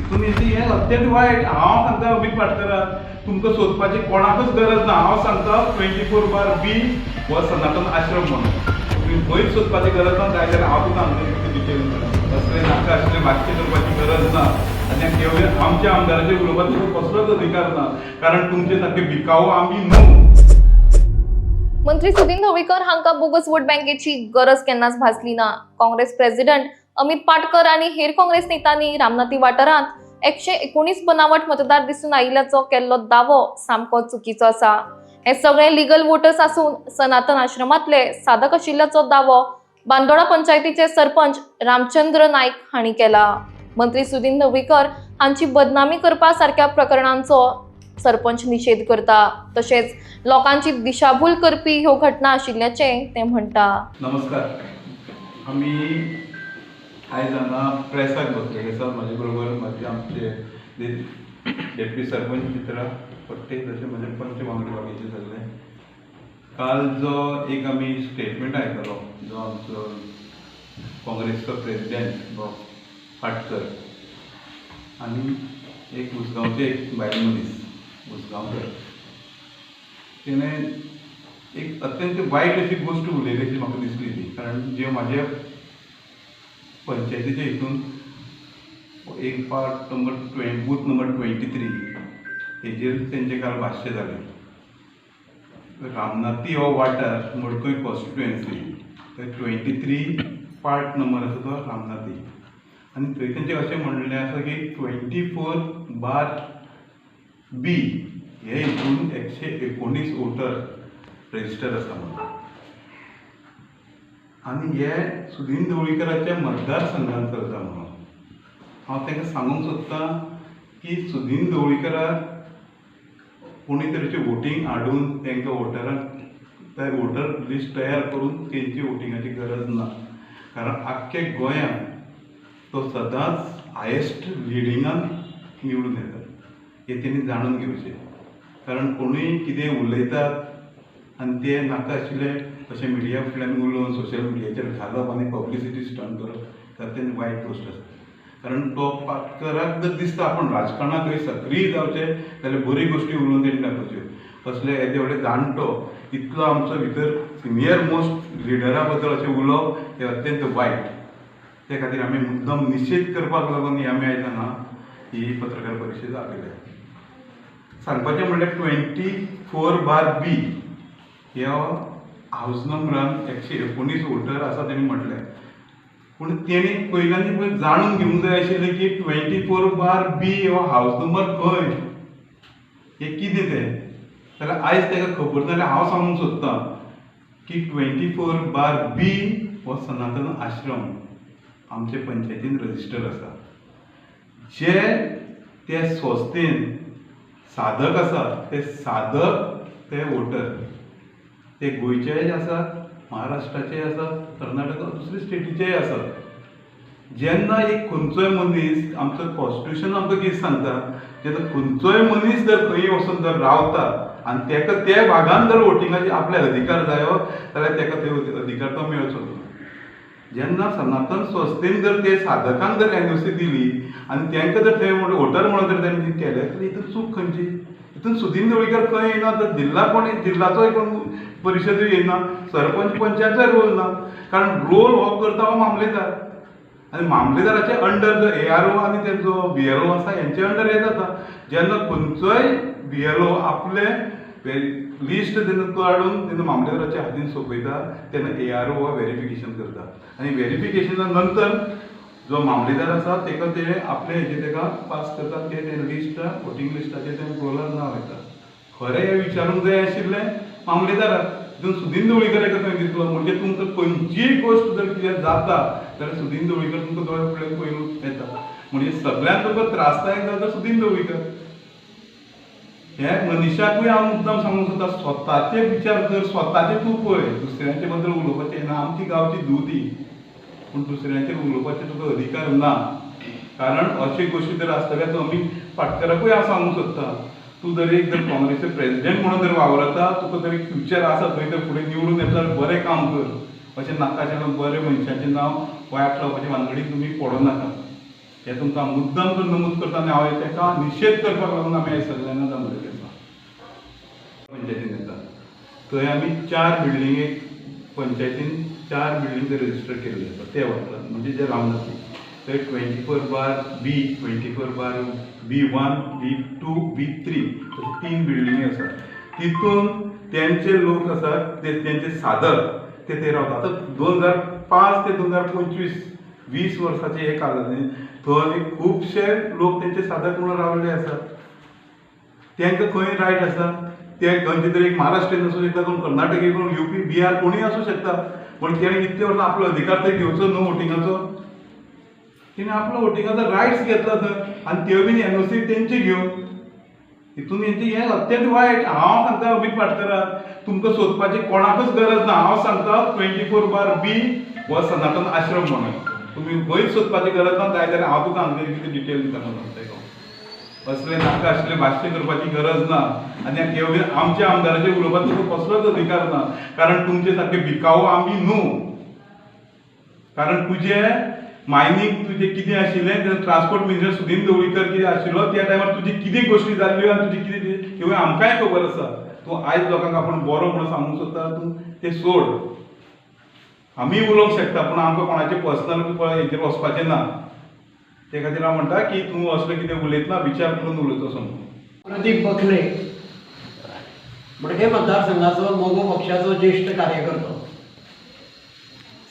तुम्ही हे अत्यंत वाईट. हांव सांगता अमित पाटकराक, तुमकां सोदपाची कोणाकच गरज ना. हांव सांगता 24/B हो सनातन आश्रम म्हणून तुम्ही खंयच सोदपाची गरज ना. जाय जाल्यार हांव तुका हांगा डिटेल असले नाका आशिल्ले भाशे करपाची गरज ना. आनी केवळ आमच्या आमदाराचे उलोवपाचो कसलोच अधिकार ना, कारण तुमचे सारखे भिकाऊ आमी न्हू. मंत्री सुदीन ढवळीकर हांका बोगस वोट बँकेची गरज केन्नाच भासली ना. काँग्रेस प्रेसिडेंट अमित पाटकर आणि हेर काँग्रेस नेत्यांनी रामनाथी वाठारांत 119 बनावट मतदार दिसून आयिल्ल्याचो केल्लो दावो सामको चुकीचो आसा. हे सगळे लिगल वोटर्स आसून सनातन आश्रमांतले साधक आशिल्ल्याचो दावो बांदोडा पंचायतीचे सरपंच रामचंद्र नाईक हांणी केला. मंत्री सुदीन ढवळीकर हांची बदनामी करपा सारख्या प्रकरणांचो सरपंच निषेध करता. तशेंच लोकांची दिशाभूल करपी ह्यो घटना आशिल्ल्याचे ते म्हणटा. नमस्कार. आमी आयज हांगा प्रेसाक बसलेले आसात. म्हाजे बरोबर म्हाजे आमचे डेप्युटी सरपंच मित्र पट्टे तशें म्हाजे पंच वांगडी बाकीचे सगळे. काल जो एक आमी स्टेटमेंट आयकलो जो आमचो काँग्रेसचो प्रेसिडेंट पाटकर आनी एक उसगांवचे एक बायल मनीस उसगांवकर, तेणें एक अत्यंत वायट अशी गोष्ट उलयली अशी म्हाका दिसली ती. कारण जे म्हाज्या पंचायतीच्या हितून एक पार्ट बूथ नंबर 23 हेजेर तेंचे काल भाश्य जालें. रामनाथी हो वाठार मडकय कॉन्स्टिट्युएन्सी थंय 23 पार्ट नंबर आसा तो रामनाथी. आनी थंय तेंचें अशें म्हणलेलें आसा की 24/B हे हितून 119 वोटर रजिस्टर आसा म्हणून. आनी हे सुदीन ढवळीकराच्या मतदारसंघांत चलता म्हणून. हांव तांकां सांगूंक सोदतां की सुदीन ढवळीकराक कोणी तरेचे वोटींग हाडून तांकां वोटर लिस्ट तयार करून तेंची वोटिंगाची गरज ना. कारण आख्ख्या गोंयांत तो सदांच हायेस्ट लिडिंगान निवडून येता. हे तेणी जाणून घेवचें. कारण कोणूय कितें उलयतात आनी ते नाका आशिल्ले अशें मिडिया फुड्यान उलोवन सोशल मिडियाचेर घालप आनी पब्लिसिटी स्टंट करप तर वायट गोश्ट आसा. कारण तो पाटकराक जर दिसता आपूण राजकारणाक खंय सक्रीय जावचें जाल्यार बरी गोश्टी उलोवन तेणी दाखोवच्यो. असले येदे व्हडले जाणटो इतलो आमचो भितर सिनियर मोस्ट लिडरा बद्दल अशें उलोवप हें अत्यंत वायट. ते खातीर आमी मुद्दम निशेध करपाक लागून ही आमी आयज हांगा ही पत्रकार परिशद आपयल्या. सांगपाचें म्हणल्यार 24/B ह्या हावस नंबरान 119 वोटर आसा तेणी म्हटलें. पूण तेणी पयल्यांनी पयलीं जाणून घेवंक जाय आशिल्लें की 24/B हो हावस नंबर खंय, हें कितें तें. जाल्यार आयज ताका खबर जाल्यार हांव सांगूंक सोदतां की 24/B हो सनातन आश्रम आमचे पंचायतीन रजिस्टर आसा. जे ते संस्थेन साधक आसा ते साधक ते वोटर ते गोंयचेय आसात, महाराष्ट्राचेय आसात, कर्नाटका दुसरे स्टेटीचेय आसात. जेन्ना एक खंयचोय मनीस आमचो कॉन्स्टिट्युशन आमकां कितें सांगता, जेन्ना खंयचोय मनीस जर खंय वचून जर रावता आनी ताका त्या भागान जर वोटिंगाचे आपले अधिकार जायो जाल्यार ताका ते अधिकार तो मेळचो. जेन्ना सनातन संस्थेन जर ते साधकांक जर एनओसी दिली आनी तांकां जर थंय वोटर म्हणून जर तेणी केलें जाल्यार हितून चूक खंयची. हितून सुदीन ढवळीकर खंय येना, तर जिल्ला कोण जिल्लाचोय कोण परिशदूय येना, सरपंच पंचायतचोय रोल ना. कारण रोल हो करता हो मामलेदार आनी मामलेदाराचे अंडर जो ARO आनी तेंचो BLO आसा हेंचे अंडर हें जाता. जेन्ना खंयचोय BLO आपले लिस्ट जेन्ना काडून तेन्ना मामलेदाराच्या हातीन सोंपयता तेन्ना ARO हो व्हेरिफिकेशन करता. आनी व्हेरिफिकेशना नंतर जो मामलेदार आसा ताका ते आपले हेजे ताका पास करतात ते लिस्ट वोटींग लिस्टाचेर ते रोलार नांव येता. खरें हें विचारूंक जाय आशिल्लें मामलेदाराक. तितून सुदीन ढवळीकर हेका खंय दिसलो. म्हणजे तुमकां खंयचीय गोश्ट जर कितें जाता जाल्यार सुदीन ढवळीकर तुमकां दोळे फुडें पयलू येता. म्हणजे सगळ्यांत तुका त्रासदायक जाता सुदीन ढवळीकर. हे मनशाकूय हांव मुद्दाम सांगूंक सोदता, स्वताचे विचार कर, स्वताचे तूं पळय. दुसऱ्यांचे बद्दल उलोवपाचें ना. आमची गांवची दूदी पूण दुसऱ्यांचेर उलोवपाचे तुका अधिकार ना. कारण अशी गोश्टी जर आसतल्यार अमित पाटकराकूय हांव सांगूंक सोदतां, तूं जर एक जर काँग्रेसचे प्रेसिडेंट म्हणून जर वावरता, तुका जर एक फ्युचर आसा थंय तर फुडें निवडून येता जाल्यार बरें काम कर. अशें नाका आशिल्लें बरें मनशाचें नांव वयाक लावपाचें भानगडीक तुमी पडों नाका. हे तुमकां मुद्दम करून नमूद करता आनी हांव ताका निशेध करपाक लागून आमी हे सगळ्यांना जमलेले आसा पंचायतीन येता थंय आमी 4 बिल्डिंगेक पंचायतीन 4 बिल्डिंग रजिस्टर केल्ले आसा ते वाठारांत म्हणजे जे रामनाथी थंय 24/B 24/B1 B2 B3 अशे 3 बिल्डिंगे आसा तितून त्यांचे लोक आसात त्यांचे साधक ते रावतात आतां 2005 ते 2025 20 वर्साचे हे कालावधीन थंय खुबशे लोक त्यांचे साधक म्हणून रावले आसात तांकां खंय रायट आसा ते खंयचे तरी एक महाराष्ट्रीयन आसूं शकता कोण कर्नाटकी कोण UP बिहार कोणूय आसूं शकता पण तेणें इतले वर्सां आपलो अधिकार ते घेवचो न्हू वोटिंगाचो तिणें आपलो वोटिंगाचो रायट्स घेतला थंय आनी त्यो बीन NOC तेंची घेवन हितून हेंची हें अत्यंत वायट हांव सांगता अमित पाटकराक तुमकां सोदपाची कोणाकूच गरज ना हांव सांगता 24/B हो सनातन आश्रम म्हणून तुमी खंयच सोदपाची गरज ना जाय जाल्यार हांव तुका हांगा कितें डिटेल दिता म्हणून तेका असले नाका आसले भाश्य करपाची गरज ना आनी हे आमच्या आमदाराचे उलोवपाक तुका कसलोच अधिकार ना कारण तुमचे सारके भिकावू आमी न्हू कारण तुजे मायनींग तुजें कितें आशिल्लें ट्रान्सपोर्ट मिनिस्टर सुदीन ढवळीकर कितें आशिल्लो त्या टायमार तुजी कितें गोश्टी जाल्ल्यो आनी तुजी कितें ह्यो आमकांय खबर आसा तूं आयज लोकांक आपूण बरो म्हणून सांगूंक सोदता तूं तें सोड आमी उलोवंक शकता पूण आमकां कोणाचें पर्सनल हेचेर वचपाचें ना ते खातीर हांव म्हणटा की तूं असलें कितें उलयतना विचार करून उलयचो समज प्रदीप बकले मडके मतदारसंघाचो मोगो पक्षाचो ज्येष्ठ कार्यकर्तो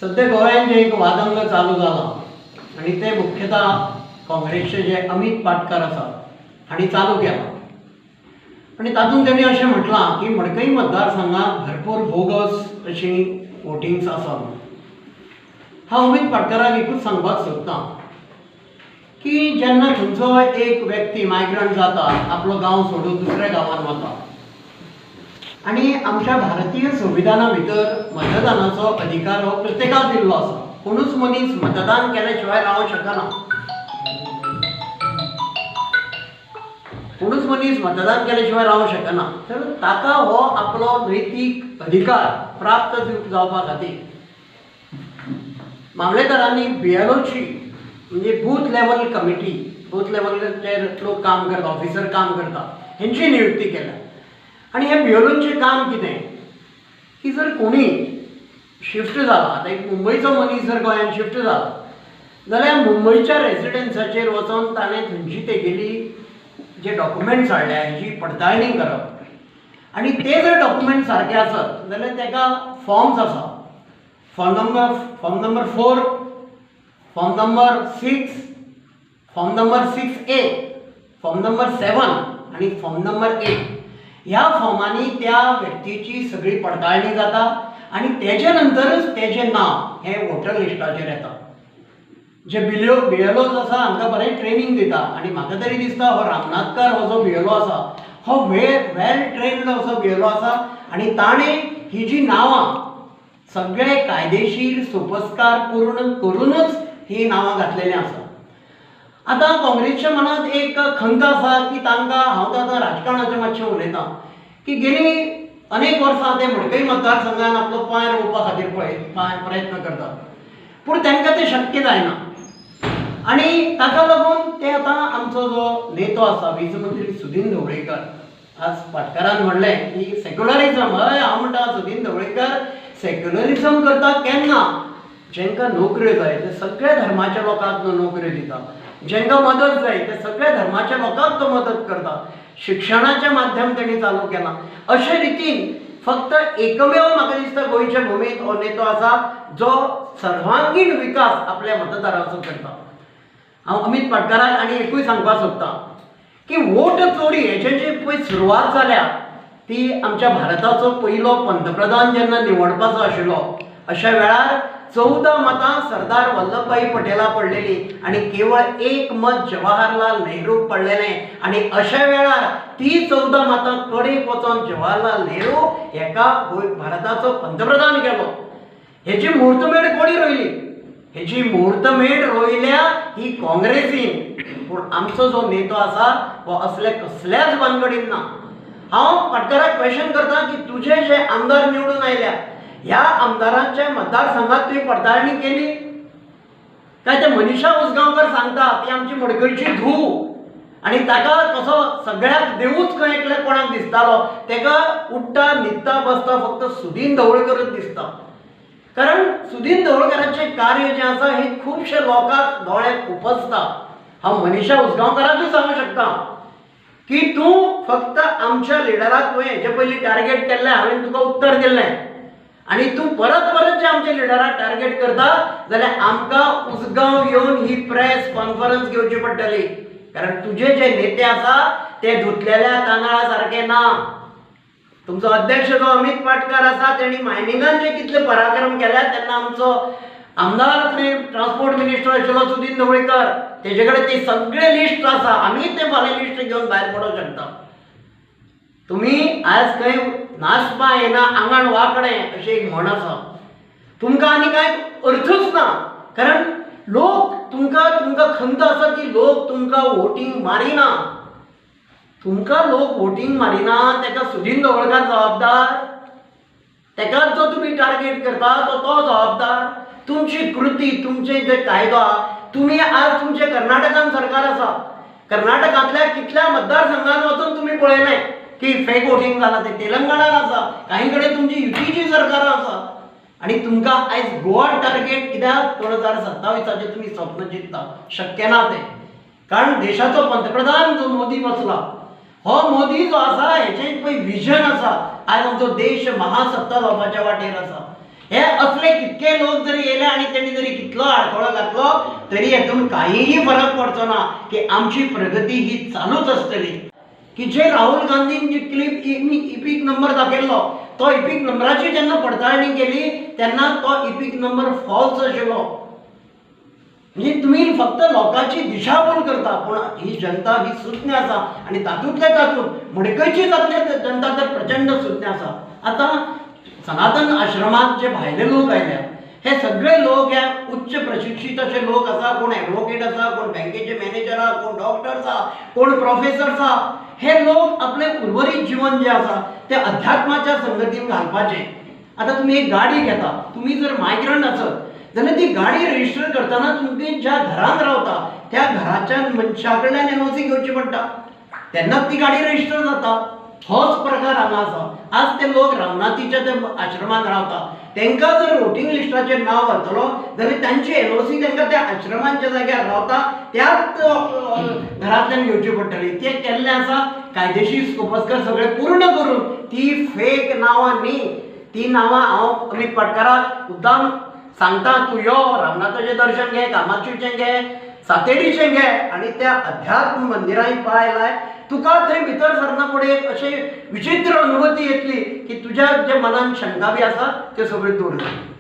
सध्या गोंयांत जे एक वादंग चालू जाला आनी ते मुख्यतः काँग्रेसचे जे अमित पाटकर आसा हांणी चालू केला आनी तातूंत तेणी अशें म्हटलां की मडकई मतदारसंघात भरपूर बोगस अशी वोटिंग्स आसात हांव अमित पाटकराक एकूच सांगपाक सोदतां की जेन्ना खंयचो एक व्यक्ती मायग्रंट जाता आपलो गांव सोडून दुसऱ्या गांवांत वता आनी आमच्या भारतीय संविधाना भितर मतदानाचो अधिकार हो प्रत्येकाक दिल्लो आसा कोणूच मनीस मतदान केल्या शिवाय रावंक शकना कोणूच मनीस मतदान केल्या शिवाय रावंक शकना तर ताका हो आपलो नैतीक अधिकार प्राप्त जावपा खातीर मामलेदारांनी BLOची म्हणजे बूथ लेवल कमिटी बूथ लेवलाचेर लोक काम करता ऑफिसर काम करता हेंची नियुक्ती केल्या आनी हे BLOचें काम कितें की जर कोणी शिफ्ट जाला आतां एक मुंबयचो मनीस जर गोंयांत शिफ्ट जाला जाल्यार मुंबयच्या रेसिडेन्साचेर वचून ताणें थंयची तेगेली जे डॉक्युमेंट्स हाडल्या हेची पडताळणी करप आनी ते जर डॉक्युमेंट सारके आसत जाल्यार ताका फॉर्म्स आसा form number 4 form number 6 form number 6A form number 7 आणि फॉर्म नंबर 8 ह्या फॉर्मांनी त्या व्यक्तीची सगळी पडताळणी जाता आणि त्याच्या नंतरच त्याचे नाव हे वोटर लिस्टाचेर येता जे BLOज आसा हांकां बरें ट्रेनिंग दिता आनी म्हाका तरी दिसता हो रामनाथकार हो जो BLO आसा हो वेल ट्रेन्ड असो BLO आसा आनी ताणें ही जी नांवां सगळे कायदेशीर सोपस्कार पूर्ण करूनच ही नांवां घातलेली आसा आतां काँग्रेसच्या मनात एक खंत आसा की तांकां हांव आतां राजकारणाचें मातशें उलयतां की गेली अनेक वर्सां ते मडकई मतदारसंघान आपलो पांय रोवपा खातीर प्रयत्न करतात पूण तांकां तें शक्य जायना आनी ताका लागून ते आतां आमचो जो नेतो आसा वीज मंत्री सुदीन ढवळीकर आज पाटकरान म्हणलें की सेक्युलरिझम हय हांव म्हणटा सुदीन ढवळीकर सेक्युलरिझम करता केन्ना जेंकां नोकऱ्यो जाय ते सगळ्या धर्माच्या लोकांक तो नोकऱ्यो दिता जेंकां मदत जाय ते सगळ्या धर्माच्या लोकांक तो मदत करता शिक्षणाचें माध्यम तेणी चालू केलां अशे रितीन फक्त एकमेव म्हाका दिसता गोंयच्या भुमीत हो नेतो आसा जो सर्वांगीण विकास आपल्या मतदाराचो करता हांव अमित पाटकराक आनी एकूय सांगपाक सोदतां की वोट चोरी हेचे जी पळय सुरवात जाल्या ती आमच्या भारताचो पयलो पंतप्रधान जेन्ना निवडपाचो आशिल्लो अशा वेळार 14 मतां सरदार वल्लभभाई पटेला पडलेली आणि केवळ एक मत जवाहरलाल नेहरूक पडलेलें आणि अशा वेळार ती 14 मतां कडेक वचून जवाहरलाल नेहरू एका भारताचो पंतप्रधान केलो हेची मुहूर्तमेढ कोणी रोयली हेची मुहूर्तमेढ रोयल्या ही काँग्रेसीन पूण आमचो जो नेतो आसा हो असले कसल्याच भानगडीन ना हांव पाटकराक क्वेश्चन करता की तुझे जे आमदार निवडून आयल्या ह्या आमदारांच्या मतदारसंघात तुवें पडताळणी केली काय ते मनीषा उसगांवकर सांगता ती आमची मडकयची धूव आणि ताका कसो सगळ्याक देवूच खंय एकल्या कोणाक दिसतालो तेका उठता न्हिदता बसता फक्त सुदीन ढवळकरच दिसता. कारण सुदीन ढवळकरांचें कार्य जें आसा हें खुबशे लोकांक दोळ्याक खुपसता. हांव मनीषा उसगांवकराकूय सांगूं शकता की तूं फक्त आमच्या लिडराक तुवें हेचे पयलीं टार्गेट केल्लें हांवें तुका उत्तर दिल्लें आणि तूं परत परत जे आमच्या लिडराक टार्गेट करता जाल्यार आमकां उसगांव येवन ही प्रेस कॉन्फरन्स घेवची पडटली. कारण तुजे जे नेते आसा ते धुतलेल्या तांदळा सारखे ना. तुमचो अध्यक्ष जो अमित पाटकर आसा तेणी मायनिंगान जे कितले पराक्रम केल्या तेन्ना आमचो आमदार थंय ट्रान्सपोर्ट मिनिस्टर आशिल्लो सुदीन ढवळीकर तेजे कडेन ती सगळे लिस्ट आसा. आमी ते फाल्यां लिस्ट घेवन भायर पडोवंक शकता. तुम्ही आज खंय नाचपा येना आंगण वांकडें अशी एक म्हण आसा. तुमकां आनी कांय अर्थूच ना. कारण लोक तुमकां खंत आसा की लोक तुमकां वोटींग मारिना. तुमकां लोक वोटींग मारिना तेका सुदीन ढवळकर जबाबदार. तेकाच जो तुम्ही टार्गेट करता तो जबाबदार. तुमची कृती तुमचे जे कायदो तुम्ही आज तुमचे कर्नाटकान सरकार आसा. कर्नाटकांतल्या कितल्या मतदारसंघात वचून तुम्ही पळयलें की फेक वोटिंग जालां. ते तेलंगणात आसा. काही कडेन तुमची युतीची सरकार आसा. आणि तुमकां आयज गोवा टार्गेट कित्याक 2027 तुम्ही स्वप्न चिंतता. शक्य ना तें. कारण देशाचो पंतप्रधान जो मोदी बसला हो मोदी जो आसा हेचे पळय विजन आसा. आज आमचो देश महासत्ता जावपाच्या वाटेर आसा. हे असले कितके लोक जरी येले आणि त्यांनी जरी कितलो आडखळो घातलो तरी हेतून काहीही फरक पडचो ना की आमची प्रगती ही चालूच आसतली. की जे राहुल गांधीन जी क्लिप इपीक नंबर दाखयल्लो तो इपीक नंबराची जेन्ना पडताळणी केली तेन्ना तो इपीक नंबर फॉल्स आशिल्लो. म्हणजे तुम्ही फक्त लोकांची दिशाभूल करता पण ही जनता ही सुज्ञ आसा आणि तातूंतल्या तातूंत मडकयची जनता तर प्रचंड सुज्ञ आसा. आता सनातन आश्रमात जे भायले लोक आयल्या हे सगळे लोक ह्या उच्च प्रशिक्षित असे लोक आसा. कोण ॲडव्होकेट आसा, कोण बँकेचे मॅनेजर आहा, कोण डॉक्टर आसा, कोण प्रोफेसर आसा. हे लोक आपले उर्वरित जीवन जे आसा ते अध्यात्माच्या संगतीन घालपाचे. आता तुम्ही एक गाडी घेता. तुम्ही जर मायग्रंट आसत जाल्यार ती गाडी रजिस्टर करतना तुम्ही ज्या घरात रावता त्या घराच्या मनशा कडल्यान एनओसी घेवची पडटा. तेन्नाच ती गाडी रजिस्टर जाता. होच प्रकार हांगा आसा. आज ते लोक रामनाथीच्या त्या आश्रमात रावता. तांकां जर वोटींग लिस्टाचेर नांव घातलो जाल्यार तांची एनओसी तांकां त्या आश्रमांच्या जाग्यार रावता त्याच घरांतल्यान घेवची पडटली. ते केल्लें आसा. कायदेशीर स्कोपस्कर सगळे पूर्ण करून ती फेक नांवां न्ही. ती नांवां हांव अमित पाटकराक मुद्दाम सांगता तूं यो रामनाथाचें दर्शन घे, कामाक्षीचें घे, सातेरीचें घे आणि त्या अध्यात्म मंदिरांनी पांय लाय. तुका थंय भितर सरना फुडें एक अशी विचित्र अनुभूती येतली की तुज्या जे मनान शंका बी आसा त्यो सगळ्यो दूर जातल्यो.